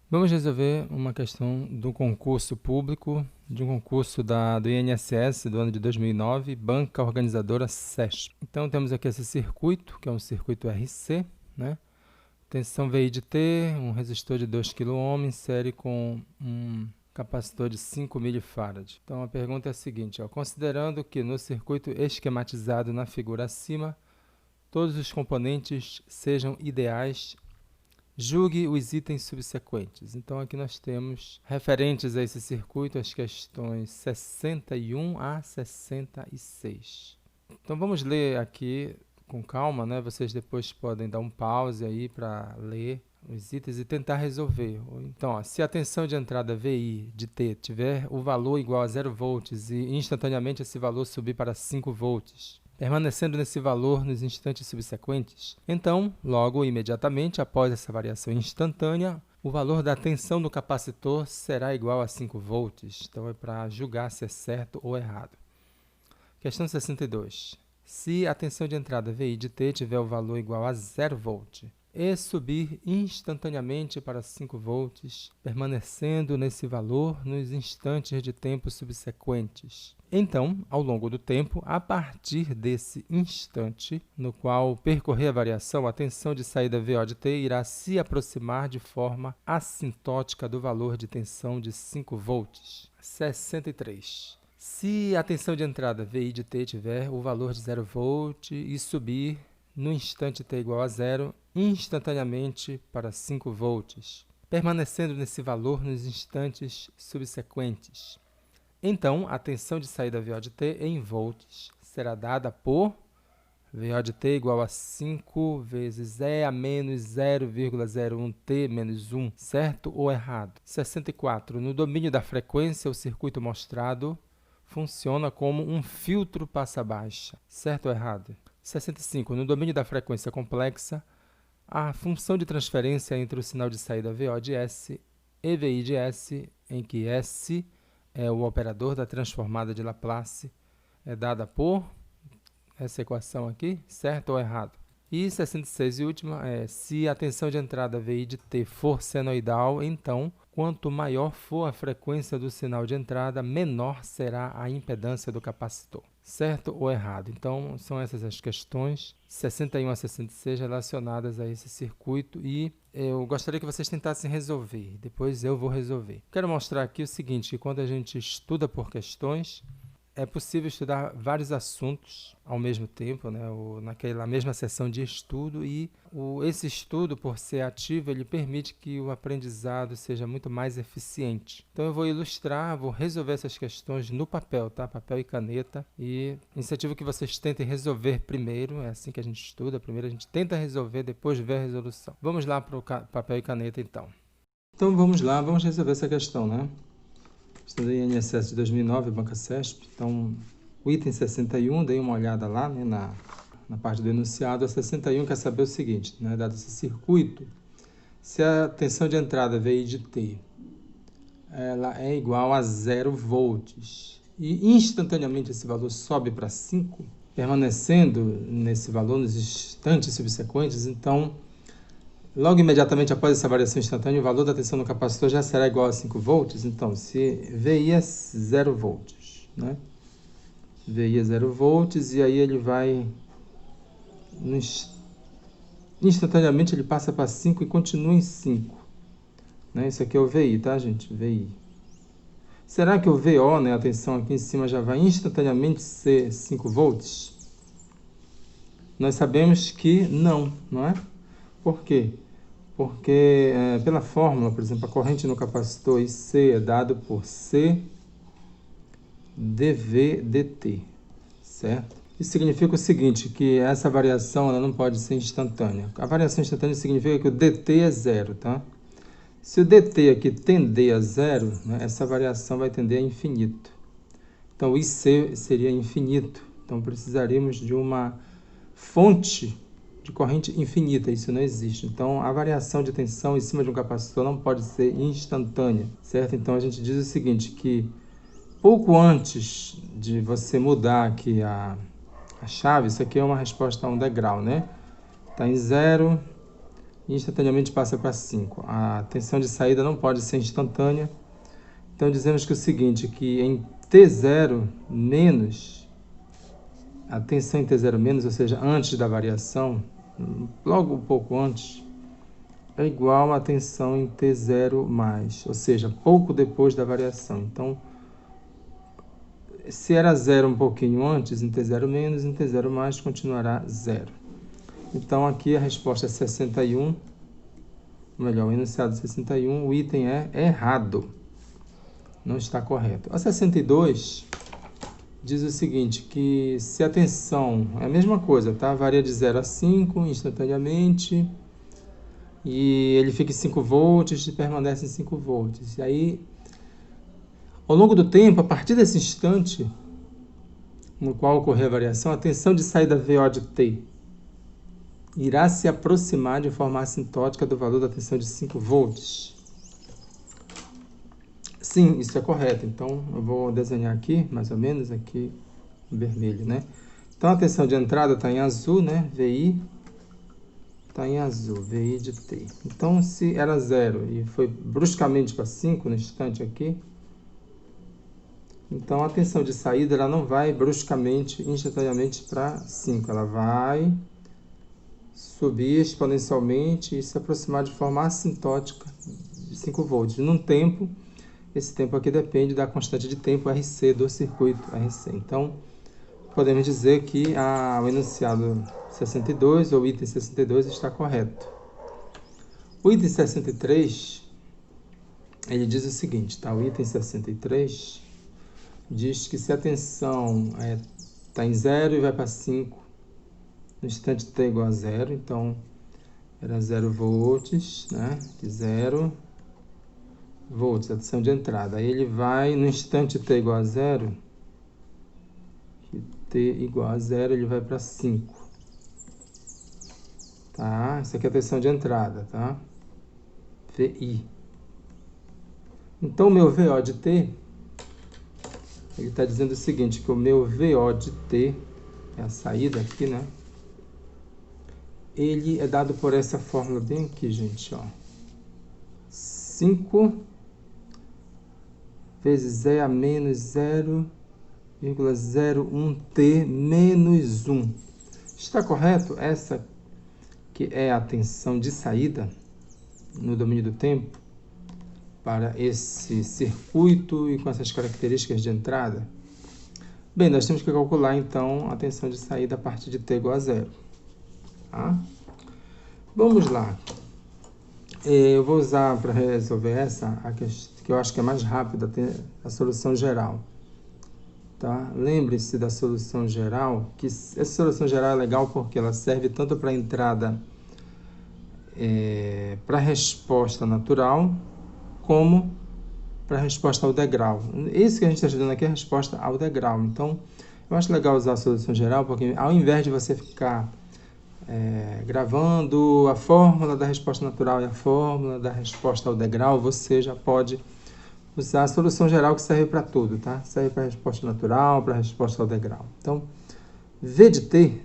Vamos resolver uma questão do concurso público, de um concurso do INSS do ano de 2009, banca organizadora SESP. Então temos aqui esse circuito, que é um circuito RC, né? Tensão VI de T, um resistor de 2 kΩ, série com um capacitor de 5 mF. Então a pergunta é a seguinte, considerando que no circuito esquematizado na figura acima, todos os componentes sejam ideais, julgue os itens subsequentes. Então aqui nós temos, referentes a esse circuito, as questões 61 a 66. Então vamos ler aqui com calma, né? Vocês depois podem dar um pause aí para ler os itens e tentar resolver. Então, se a tensão de entrada VI de T tiver o valor igual a 0 volts e instantaneamente esse valor subir para 5 volts, permanecendo nesse valor nos instantes subsequentes, então, logo imediatamente após essa variação instantânea, o valor da tensão do capacitor será igual a 5 volts. Então, é para julgar se é certo ou errado. Questão 62. Se a tensão de entrada VI de T tiver o valor igual a 0 volt e subir instantaneamente para 5 volts, permanecendo nesse valor nos instantes de tempo subsequentes. Então, ao longo do tempo, a partir desse instante, no qual percorrer a variação, a tensão de saída VO de T irá se aproximar de forma assintótica do valor de tensão de 5 volts. 63. Se a tensão de entrada VI de T tiver o valor de 0 volt e subir no instante T igual a 0, instantaneamente para 5 volts, permanecendo nesse valor nos instantes subsequentes. Então, a tensão de saída VO de T em volts será dada por VO de T igual a 5 vezes E a menos 0,01T menos 1, certo ou errado? 64. No domínio da frequência, o circuito mostrado funciona como um filtro passa-baixa, certo ou errado? 65. No domínio da frequência complexa, a função de transferência entre o sinal de saída VO de S e VI de S, em que S é o operador da transformada de Laplace, é dada por essa equação aqui, certo ou errado? E 66 e última é, se a tensão de entrada VI de T for senoidal, então, quanto maior for a frequência do sinal de entrada, menor será a impedância do capacitor. Certo ou errado? Então, são essas as questões 61 a 66 relacionadas a esse circuito e eu gostaria que vocês tentassem resolver, depois eu vou resolver. Quero mostrar aqui o seguinte, que quando a gente estuda por questões, é possível estudar vários assuntos ao mesmo tempo, né? Naquela mesma sessão de estudo e esse estudo, por ser ativo, ele permite que o aprendizado seja muito mais eficiente. Então eu vou ilustrar, vou resolver essas questões no papel, tá? Papel e caneta, e incentivo que vocês tentem resolver primeiro, é assim que a gente estuda, primeiro a gente tenta resolver, depois vê a resolução. Vamos lá para o papel e caneta então. Então vamos lá, vamos resolver essa questão, né? Estudei INSS de 2009, Banca SESP. Então, o item 61, dei uma olhada lá, né, na parte do enunciado. A 61 quer saber o seguinte, né, dado esse circuito, se a tensão de entrada VI de T ela é igual a 0 volts e instantaneamente esse valor sobe para 5, permanecendo nesse valor nos instantes subsequentes, então, logo imediatamente após essa variação instantânea, o valor da tensão no capacitor já será igual a 5 volts. Então, se VI é 0 volts, né? VI é 0 volts e aí ele vai... Instantaneamente ele passa para 5 e continua em 5. Né? Isso aqui é o VI, tá, gente? VI. Será que o VO, né, a tensão aqui em cima, já vai instantaneamente ser 5 volts? Nós sabemos que não, não é? Por quê? Porque, pela fórmula, por exemplo, a corrente no capacitor IC é dado por C dV dt, certo? Isso significa o seguinte, que essa variação ela não pode ser instantânea. A variação instantânea significa que o dt é zero, tá? Se o dt aqui tender a zero, né, essa variação vai tender a infinito. Então, o IC seria infinito. Então, precisaríamos de uma fonte de corrente infinita, isso não existe. Então, a variação de tensão em cima de um capacitor não pode ser instantânea, certo? Então, a gente diz o seguinte, que pouco antes de você mudar aqui a chave, isso aqui é uma resposta a um degrau, né? Está em 0, e instantaneamente passa para 5. A tensão de saída não pode ser instantânea. Então dizemos que o seguinte, que em T0 menos, a tensão em T0 menos, ou seja, antes da variação, logo um pouco antes, é igual à tensão em T0 mais, ou seja, pouco depois da variação. Então, se era 0 um pouquinho antes, em T0 menos, em T0 mais continuará 0. Então, aqui a resposta é 61, melhor, o enunciado 61, o item é errado, não está correto. A 62 diz o seguinte, que se a tensão é a mesma coisa, tá? Varia de 0 a 5 instantaneamente, e ele fica em 5 volts e permanece em 5 volts. E aí, ao longo do tempo, a partir desse instante no qual ocorrer a variação, a tensão de saída VO de T irá se aproximar de forma assintótica do valor da tensão de 5 volts. Sim, isso é correto. Então, eu vou desenhar aqui, mais ou menos, aqui em vermelho, né? Então, a tensão de entrada está em azul, né? VI está em azul, VI de T. Então, se era 0 e foi bruscamente para 5 no instante aqui, então a tensão de saída ela não vai bruscamente, instantaneamente para 5. Ela vai subir exponencialmente e se aproximar de forma assintótica de 5 volts. Num tempo, esse tempo aqui depende da constante de tempo RC do circuito RC. Então, podemos dizer que o enunciado 62, ou item 62, está correto. O item 63, ele diz o seguinte, tá? O item 63 diz que se a tensão está em 0 e vai para 5, no instante t igual a 0, então era 0 volts, né? De 0 volts, a tensão de entrada. Aí ele vai, no instante t igual a 0, t igual a 0, ele vai para 5. Tá? Essa aqui é a tensão de entrada, tá? VI. Então, o meu VO de T, ele está dizendo o seguinte, que o meu VO de T, é a saída aqui, né? Ele é dado por essa fórmula bem aqui, gente, ó. 5 vezes E a menos 0,01T menos 1. Está correto? Essa que é a tensão de saída no domínio do tempo para esse circuito e com essas características de entrada? Bem, nós temos que calcular então a tensão de saída a partir de t igual a 0. Tá? Vamos lá. Eu vou usar para resolver essa, que eu acho que é mais rápida, a solução geral. Tá? Lembre-se da solução geral, que essa solução geral é legal porque ela serve tanto para a entrada, para a resposta natural, como para a resposta ao degrau. Isso que a gente está estudando aqui é a resposta ao degrau. Então, eu acho legal usar a solução geral, porque ao invés de você ficar gravando a fórmula da resposta natural e a fórmula da resposta ao degrau, você já pode usar a solução geral que serve para tudo, tá? Serve para a resposta natural, para a resposta ao degrau. Então, V de T,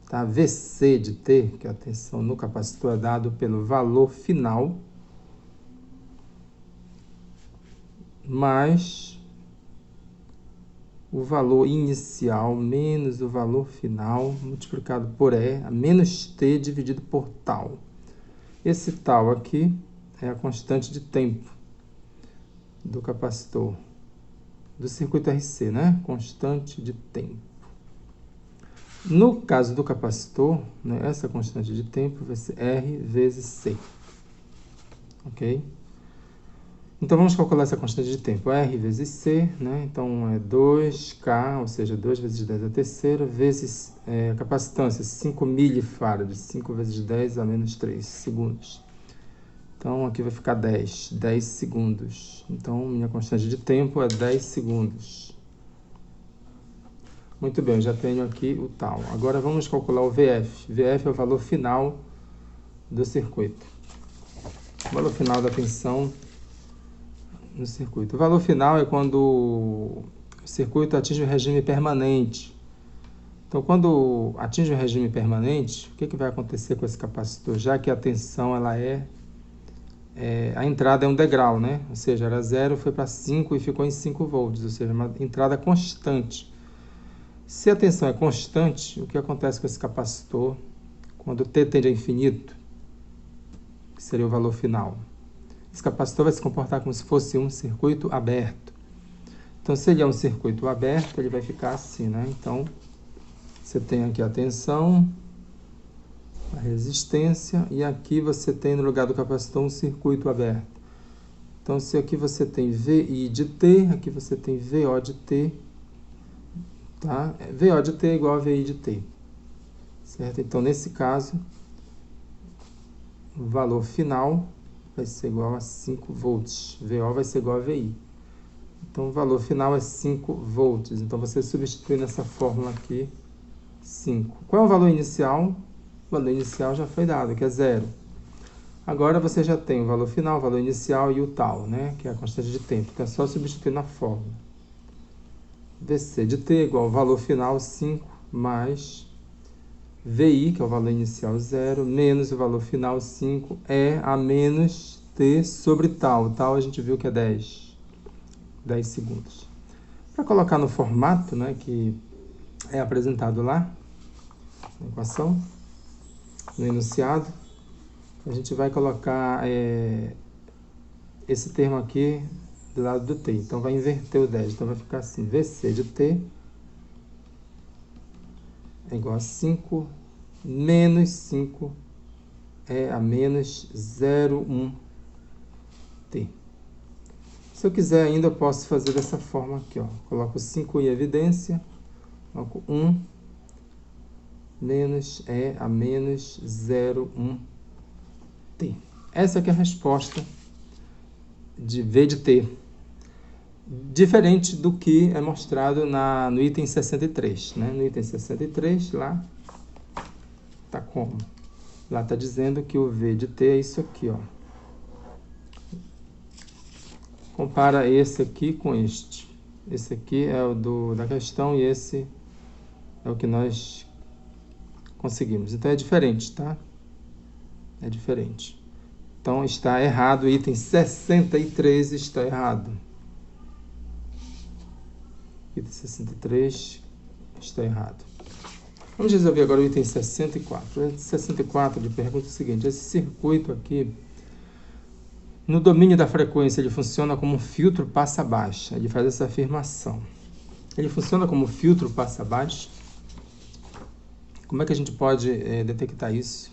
tá? VC de T, que é a tensão no capacitor, é dado pelo valor final mais o valor inicial menos o valor final multiplicado por E, a menos T dividido por tal. Esse tal aqui é a constante de tempo do capacitor, do circuito RC, né? Constante de tempo. No caso do capacitor, né, essa constante de tempo vai ser R vezes C. Ok? Então, vamos calcular essa constante de tempo. R vezes C, né? Então, é 2K, ou seja, 2 vezes 10 a terceira, vezes a capacitância, 5 milifarads, 5 vezes 10 a menos 3 segundos. Então, aqui vai ficar 10 segundos. Então, minha constante de tempo é 10 segundos. Muito bem, eu já tenho aqui o tal. Agora, vamos calcular o VF. VF é o valor final do circuito. O valor final da tensão no circuito. O valor final é quando o circuito atinge o regime permanente. Então, quando atinge o regime permanente, o que vai acontecer com esse capacitor? Já que a tensão ela a entrada é um degrau, né? Ou seja, era 0, foi para 5 e ficou em 5 volts, ou seja, uma entrada constante. Se a tensão é constante, o que acontece com esse capacitor quando T tende a infinito, que seria o valor final? Esse capacitor vai se comportar como se fosse um circuito aberto. Então, se ele é um circuito aberto, ele vai ficar assim, né? Então, você tem aqui a tensão, a resistência, e aqui você tem no lugar do capacitor um circuito aberto. Então, se aqui você tem VI de T, aqui você tem VO de T, tá? VO de T é igual a VI de T, certo? Então, nesse caso, o valor final vai ser igual a 5 volts. VO vai ser igual a VI. Então, o valor final é 5 volts. Então, você substitui nessa fórmula aqui 5. Qual é o valor inicial? O valor inicial já foi dado, que é 0. Agora você já tem o valor final, o valor inicial e o tal, né? Que é a constante de tempo. Então é só substituir na fórmula. VC de T igual ao valor final 5 mais VI, que é o valor inicial 0, menos o valor final 5, é a menos T sobre tal. Tal a gente viu que é 10 segundos. Para colocar no formato, né, que é apresentado lá, na equação, no enunciado, a gente vai colocar esse termo aqui do lado do T. Então, vai inverter o 10. Então, vai ficar assim, VC de T é igual a 5 menos 5 é a menos 0,1T. Se eu quiser ainda, eu posso fazer dessa forma aqui, ó. Coloco 5 em evidência, coloco 1 menos é a menos 0,1T. Essa aqui é a resposta de V de T. Diferente do que é mostrado no item 63. Né? No item 63, lá está como? Lá está dizendo que o V de T é isso aqui, ó. Compara esse aqui com este. Esse aqui é o da questão e esse é o que nós conseguimos. Então, é diferente, tá? É diferente. Então, está errado. O item 63 está errado. Item 63 está errado. Vamos resolver agora o item 64. O item 64 de pergunta é o seguinte. Esse circuito aqui, no domínio da frequência, ele funciona como um filtro passa-baixa. Ele faz essa afirmação. Ele funciona como filtro passa-baixa. Como é que a gente pode detectar isso?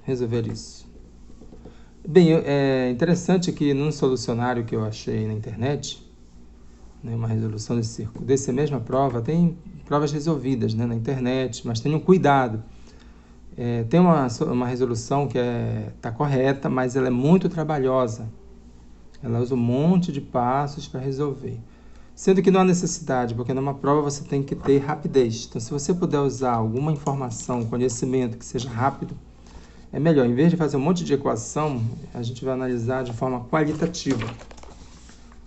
Resolver isso. Bem, é interessante que num solucionário que eu achei na internet, né, uma resolução dessa mesma prova, tem provas resolvidas, né, na internet, mas tenham cuidado. Tem uma resolução que está correta, mas ela é muito trabalhosa. Ela usa um monte de passos para resolver. Sendo que não há necessidade, porque numa prova você tem que ter rapidez. Então, se você puder usar alguma informação, conhecimento que seja rápido, é melhor. Em vez de fazer um monte de equação, a gente vai analisar de forma qualitativa.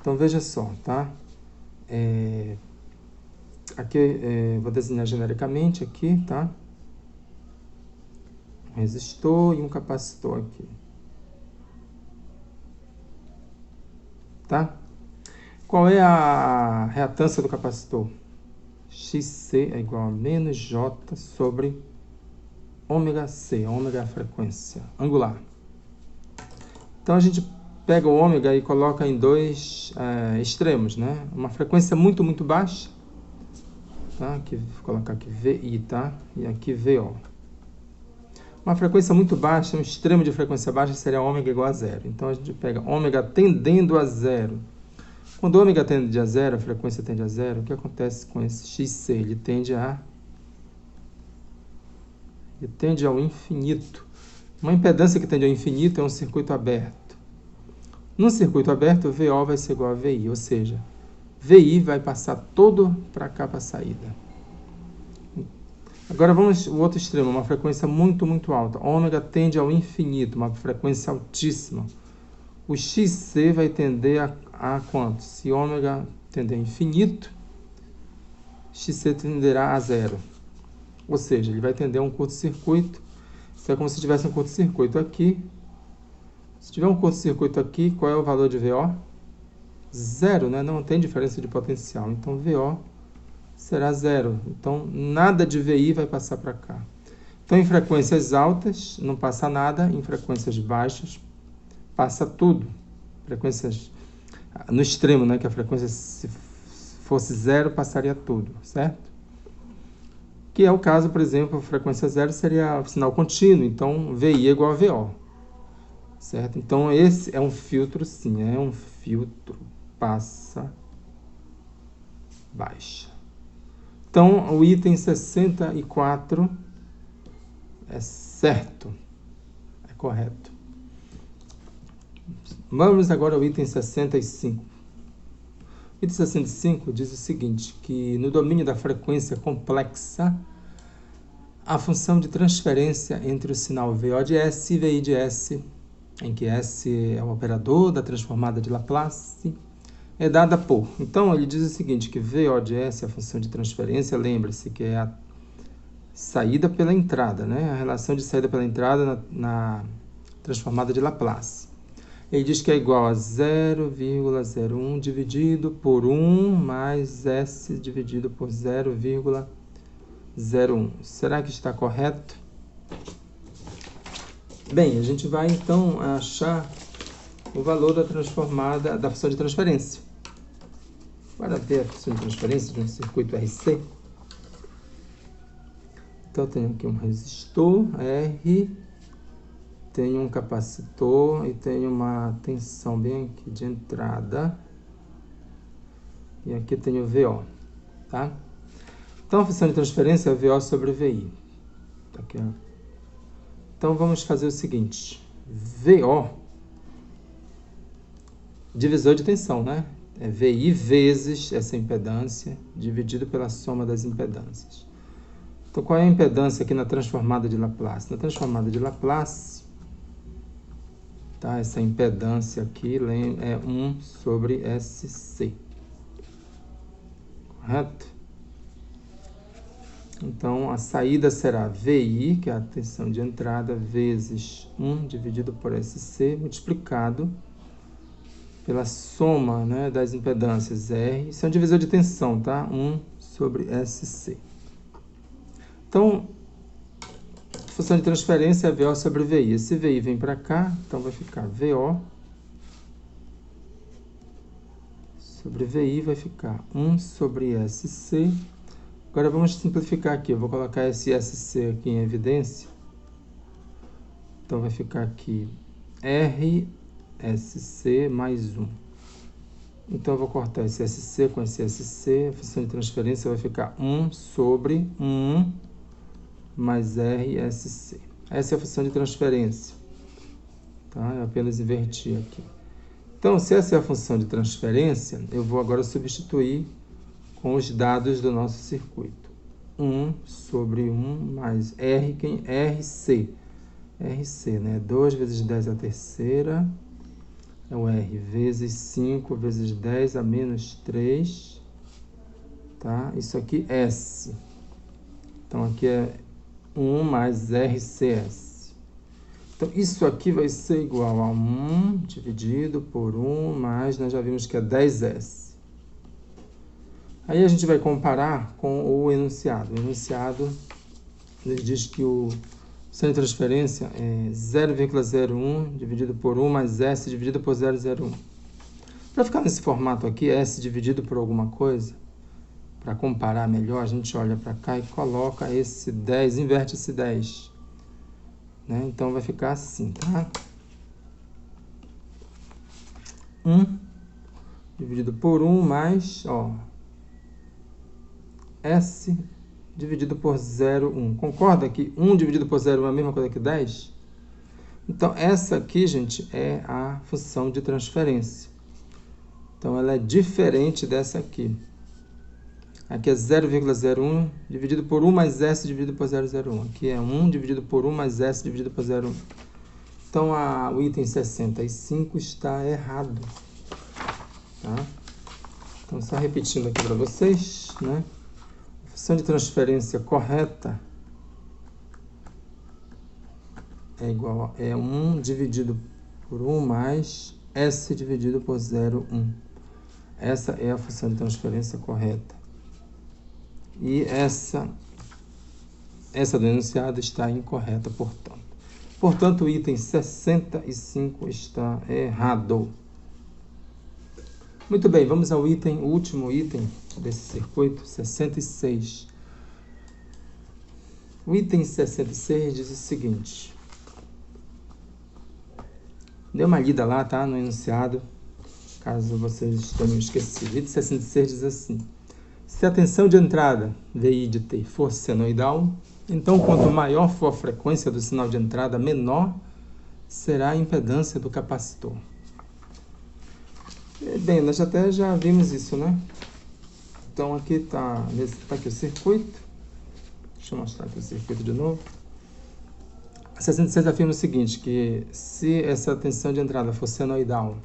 Então, veja só, tá? Aqui, vou desenhar genericamente aqui, tá? Um resistor e um capacitor aqui. Tá? Qual é a reatância do capacitor? XC é igual a menos J sobre ômega C. Ômega é a frequência angular. Então, a gente pega o ômega e coloca em dois extremos, né? Uma frequência muito, muito baixa. Tá? Aqui, vou colocar aqui VI, tá? E aqui VO. Uma frequência muito baixa, um extremo de frequência baixa seria ômega igual a 0. Então, a gente pega ômega tendendo a 0. Quando o ômega tende a 0, a frequência tende a 0, o que acontece com esse XC? Ele tende ao infinito. Uma impedância que tende ao infinito é um circuito aberto. Num circuito aberto, o VO vai ser igual a VI, ou seja, VI vai passar todo para cá para a saída. Agora vamos ao outro extremo, uma frequência muito, muito alta. Ômega tende ao infinito, uma frequência altíssima. O XC vai tender a quanto? Se ômega tender a infinito, XC tenderá a zero. Ou seja, ele vai tender a um curto-circuito. Isso é como se tivesse um curto-circuito aqui. Se tiver um curto-circuito aqui, qual é o valor de VO? Zero, né? Não tem diferença de potencial. Então, VO será zero. Então, nada de VI vai passar para cá. Então, em frequências altas, não passa nada. Em frequências baixas, passa tudo. Frequências no extremo, né? Que a frequência, se fosse zero, passaria tudo, certo? Que é o caso, por exemplo, a frequência zero seria sinal contínuo. Então, VI é igual a VO. Certo? Então, esse é um filtro, sim. É um filtro passa baixa. Então, o item 64 é certo. É correto. Vamos agora ao item 65. O item 65 diz o seguinte, que no domínio da frequência complexa, a função de transferência entre o sinal VO de S e VI de S, em que S é o operador da transformada de Laplace, é dada por... Então, ele diz o seguinte, que VO de S é a função de transferência, lembre-se que é a saída pela entrada, né? A relação de saída pela entrada na transformada de Laplace. Ele diz que é igual a 0,01 dividido por 1 mais S dividido por 0,01. Será que está correto? Bem, a gente vai então achar o valor da transformada, da função de transferência. Para ver a função de transferência de um circuito RC. Então, eu tenho aqui um resistor R, tenho um capacitor e tenho uma tensão bem aqui de entrada. E aqui tenho VO, tá? Então, a função de transferência é VO sobre VI. Aqui, ó. Então, vamos fazer o seguinte. VO, divisor de tensão, né? É VI vezes essa impedância, dividido pela soma das impedâncias. Então, qual é a impedância aqui na transformada de Laplace? Na transformada de Laplace, tá? Essa impedância aqui é 1 sobre SC. Correto? Então, a saída será VI, que é a tensão de entrada, vezes 1 dividido por SC, multiplicado pela soma, né, das impedâncias R. Isso é um divisor de tensão, tá? 1 sobre SC. Então, a função de transferência é VO sobre VI. Esse VI vem para cá, então vai ficar VO sobre VI, vai ficar 1 sobre SC. Agora vamos simplificar aqui. Eu vou colocar esse SC aqui em evidência. Então vai ficar aqui RSC mais 1. Então eu vou cortar esse SC com esse SC. A função de transferência vai ficar 1 sobre 1 mais RSC. Essa é a função de transferência. Tá? Eu apenas inverti aqui. Então, se essa é a função de transferência, eu vou agora substituir com os dados do nosso circuito. 1 sobre 1 mais R, RC. RC, né? 2 vezes 10 a terceira, é o R, vezes 5 vezes 10 a menos 3, tá? Isso aqui é S. Então, aqui é 1 mais RCS. Então, isso aqui vai ser igual a 1 dividido por 1 mais, nós já vimos que é 10S. Aí a gente vai comparar com o enunciado. O enunciado nos diz que o função de transferência é 0,01 dividido por 1 mais S dividido por 0,01. Para ficar nesse formato aqui, S dividido por alguma coisa, para comparar melhor, a gente olha para cá e coloca esse 10, inverte esse 10. Né? Então vai ficar assim, tá? 1 dividido por 1 mais, ó, S dividido por 0,1. Concorda que 1 dividido por 0,1 é a mesma coisa que 10? Então, essa aqui, gente, é a função de transferência. Então, ela é diferente dessa aqui. Aqui é 0,01 dividido por 1 mais S dividido por 0,01. Aqui é 1 dividido por 1 mais S dividido por 0,1. Então, o item 65 está errado. Tá? Então, só repetindo aqui para vocês, né? função de transferência correta é igual a E1 dividido por 1 mais S dividido por 0,1. Essa é a função de transferência correta. E essa do enunciado está incorreta, portanto. Portanto, o item 65 está errado. Muito bem, vamos ao último item desse circuito, 66. O item 66 diz o seguinte. Dê uma lida lá, tá? No enunciado, caso vocês tenham esquecido. O item 66 diz assim. Se a tensão de entrada, VI de T, for senoidal, então quanto maior for a frequência do sinal de entrada, menor será a impedância do capacitor. Bem, nós até já vimos isso, né? Então aqui está aqui o circuito. Deixa eu mostrar aqui o circuito de novo. A 66 afirma o seguinte, que se essa tensão de entrada for senoidal,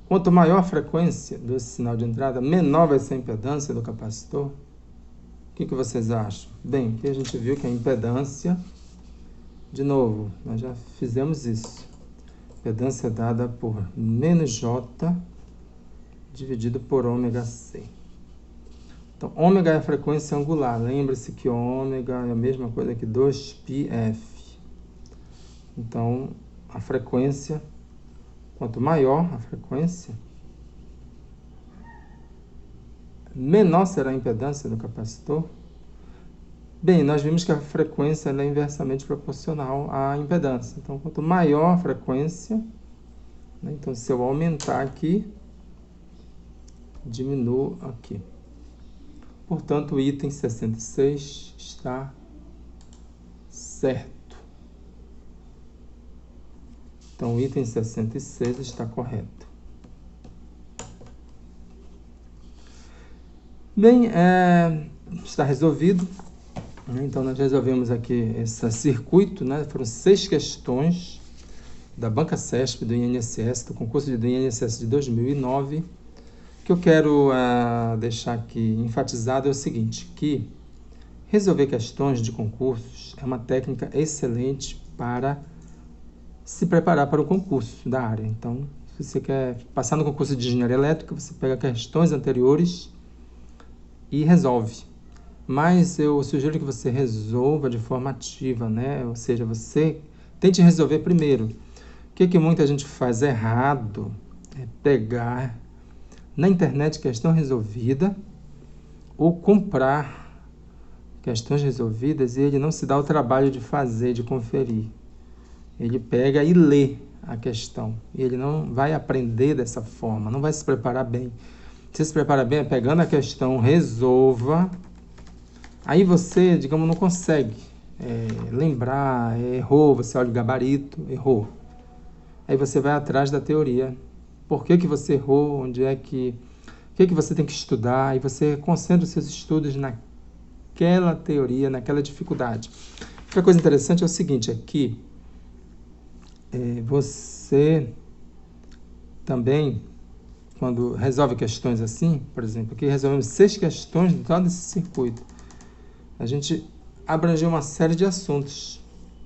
quanto maior a frequência do sinal de entrada, menor vai ser a impedância do capacitor. O que vocês acham? Bem, aqui a gente viu que a impedância, de novo, nós já fizemos isso. Impedância é dada por menos J dividido por ômega C. Então, ômega é a frequência angular. Lembre-se que ômega é a mesma coisa que 2πf. Então, a frequência, quanto maior a frequência, menor será a impedância do capacitor. Bem, nós vimos que a frequência é inversamente proporcional à impedância. Então, quanto maior a frequência, né, então se eu aumentar aqui, diminuo aqui. Portanto, o item 66 está certo. Então, o item 66 está correto. Bem, está resolvido. Então, nós resolvemos aqui esse circuito, né? Foram 6 questões da Banca CESP, do INSS, do concurso do INSS de 2009. O que eu quero deixar aqui enfatizado é o seguinte, que resolver questões de concursos é uma técnica excelente para se preparar para o concurso da área. Então, se você quer passar no concurso de engenharia elétrica, você pega questões anteriores e resolve. Mas eu sugiro que você resolva de forma ativa, né? Ou seja, você tente resolver primeiro. O que muita gente faz errado é pegar na internet questão resolvida ou comprar questões resolvidas e ele não se dá o trabalho de fazer, de conferir. Ele pega e lê a questão. E ele não vai aprender dessa forma, não vai se preparar bem. Se se prepara bem, pegando a questão, resolva. Aí você, digamos, não consegue lembrar, errou, você olha o gabarito, errou. Aí você vai atrás da teoria. Por que você errou? Onde é que... O que você tem que estudar? E você concentra os seus estudos naquela teoria, naquela dificuldade. Outra coisa interessante é o seguinte, aqui, você também, quando resolve questões assim, por exemplo, aqui resolvemos 6 questões de todo esse circuito. A gente abrangeu uma série de assuntos.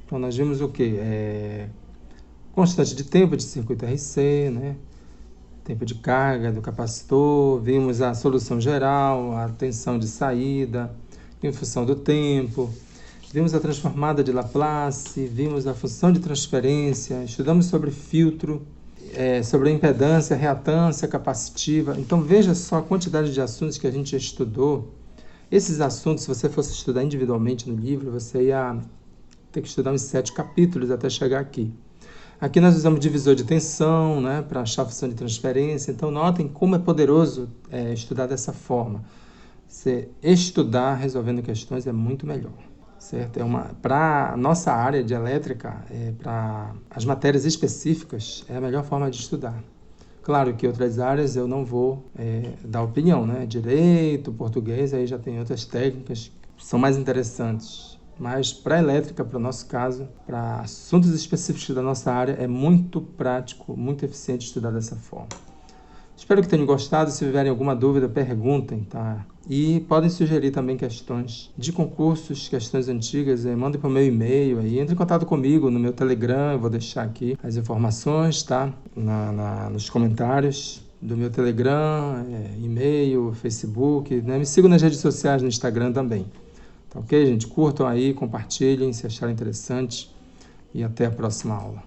Então, nós vimos o quê? Constante de tempo de circuito RC, né? Tempo de carga do capacitor, vimos a solução geral, a tensão de saída, em função do tempo, vimos a transformada de Laplace, vimos a função de transferência, estudamos sobre filtro, sobre a impedância, reatância capacitiva. Então, veja só a quantidade de assuntos que a gente estudou. Esses assuntos, se você fosse estudar individualmente no livro, você ia ter que estudar uns 7 capítulos até chegar aqui. Aqui nós usamos divisor de tensão, né, para achar a função de transferência. Então, notem como é poderoso estudar dessa forma. Você estudar resolvendo questões é muito melhor, certo? Para a nossa área de elétrica, para as matérias específicas, é a melhor forma de estudar. Claro que outras áreas eu não vou dar opinião, né? Direito, português, aí já tem outras técnicas que são mais interessantes. Mas para a elétrica, para o nosso caso, para assuntos específicos da nossa área, é muito prático, muito eficiente estudar dessa forma. Espero que tenham gostado. Se tiverem alguma dúvida, perguntem, tá? E podem sugerir também questões de concursos, questões antigas, mandem para o meu e-mail aí, entre em contato comigo no meu Telegram, eu vou deixar aqui as informações, tá? Nos comentários do meu Telegram, e-mail, Facebook, né? Me sigam nas redes sociais, no Instagram também. Tá ok, gente? Curtam aí, compartilhem se acharem interessante e até a próxima aula.